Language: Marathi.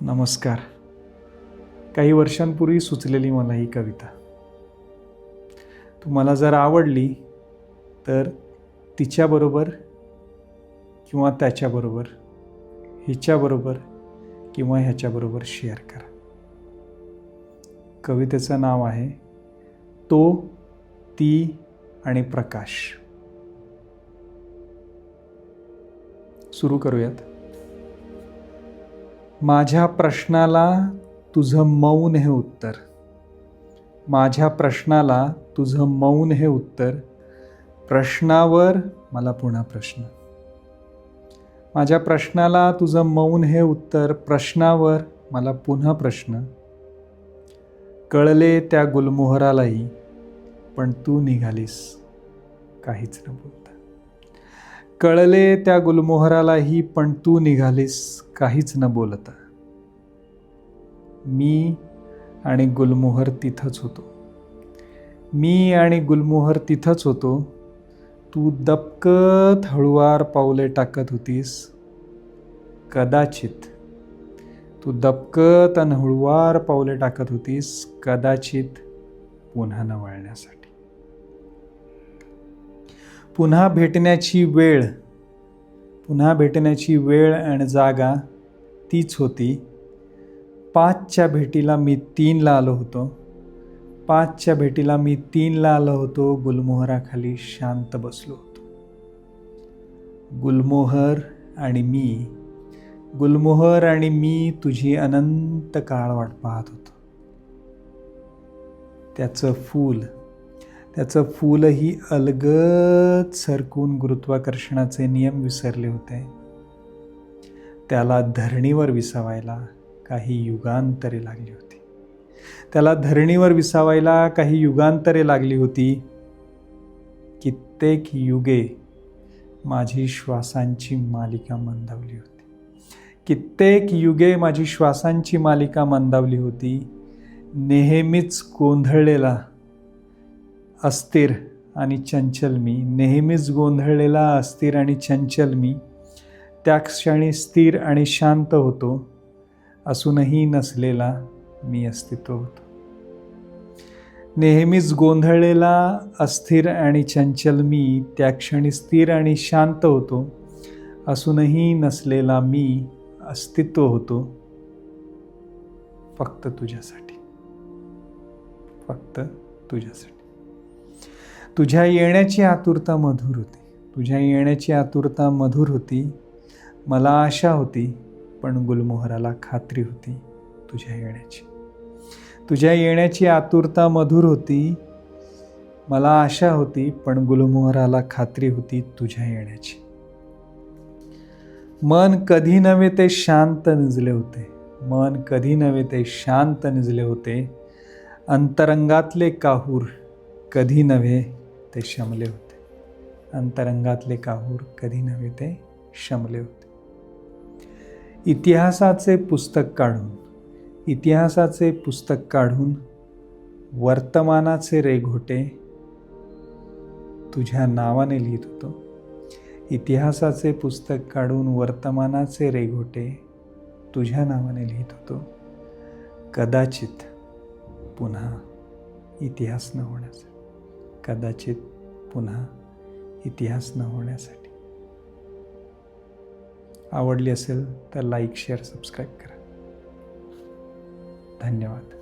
नमस्कार. काही वर्षांपूर्वी सुचलेली मला ही कविता तुम्हाला जर आवडली तर तिच्याबरोबर किंवा त्याच्याबरोबर, हिच्याबरोबर किंवा ह्याच्याबरोबर शेअर करा. कवितेचं नाव आहे तो, ती आणि प्रकाश. सुरू करूयात. माझ्या प्रश्नाला तुझं मौन हे उत्तर. माझ्या प्रश्नाला तुझं मौन हे उत्तर. प्रश्नावर मला पुन्हा प्रश्न. माझ्या प्रश्नाला तुझं मौन हे उत्तर. प्रश्नावर मला पुन्हा प्रश्न. कळले त्या गुलमोहरालाही, पण तू निघालीस काहीच न बोलता. कळले त्या गुलमोहरालाही, पण तू निघालीस काहीच न बोलता. मी आणि गुलमोहर तिथंच होतो. मी आणि गुलमोहर तिथंच होतो. तू दबकत हळुवार पावले टाकत होतीस. कदाचित तू दबकत आणि हळुवार पावले टाकत होतीस, कदाचित पुन्हा न वळण्यासाठी. पुन्हा भेटण्याची वेळ आणि जागा तीच होती. 5च्या भेटीला मी 3ला आलो होतो. 5च्या भेटीला मी 3ला आलो होतो. गुलमोहराखाली शांत बसलो होतो. गुलमोहर आणि मी तुझी अनंत काळ वाट पाहत होतो. त्याचं फूलही अलगद सरकून गुरुत्वाकर्षणाचे नियम विसरले होते. त्याला धरणीवर विसावायला काही युगांतरे लागली होती. कित्येक युगे माझी श्वासांची मालिका मंदावली होती. नेहमीच गोंधळलेला, अस्थिर आणि चंचल मी, त्या क्षणी स्थिर आणि शांत होतो. असूनही नसलेला मी अस्तित्व होतो. नेहमीच गोंधळलेला, अस्थिर आणि चंचल मी, त्या क्षणी स्थिर आणि शांत होतो. असूनही नसलेला मी अस्तित्व होतो. फक्त तुझ्यासाठी. तुझ्या येण्याची आतुरता मधुर होती. मला आशा होती, पण गुलमोहराला खात्री होती तुझ्या येण्याची. तुझ्या येण्याची आतुरता मधुर होती. मला आशा होती, पण गुलमोहराला खात्री होती तुझ्या येण्याची. मन कधी नव्हे ते शांत निजले होते. अंतरंगातले काहूर कधी नव्हे ते शमले होते. इतिहासाचे पुस्तक काढून वर्तमानाचे रेघोटे तुझ्या नावाने लिहित होतो. इतिहासाचे पुस्तक काढून वर्तमानाचे रेघोटे तुझ्या नावाने लिहित होतो. कदाचित पुन्हा इतिहास न होण्यासाठी. आवडली असेल तर लाईक, शेअर, सबस्क्राईब करा. धन्यवाद.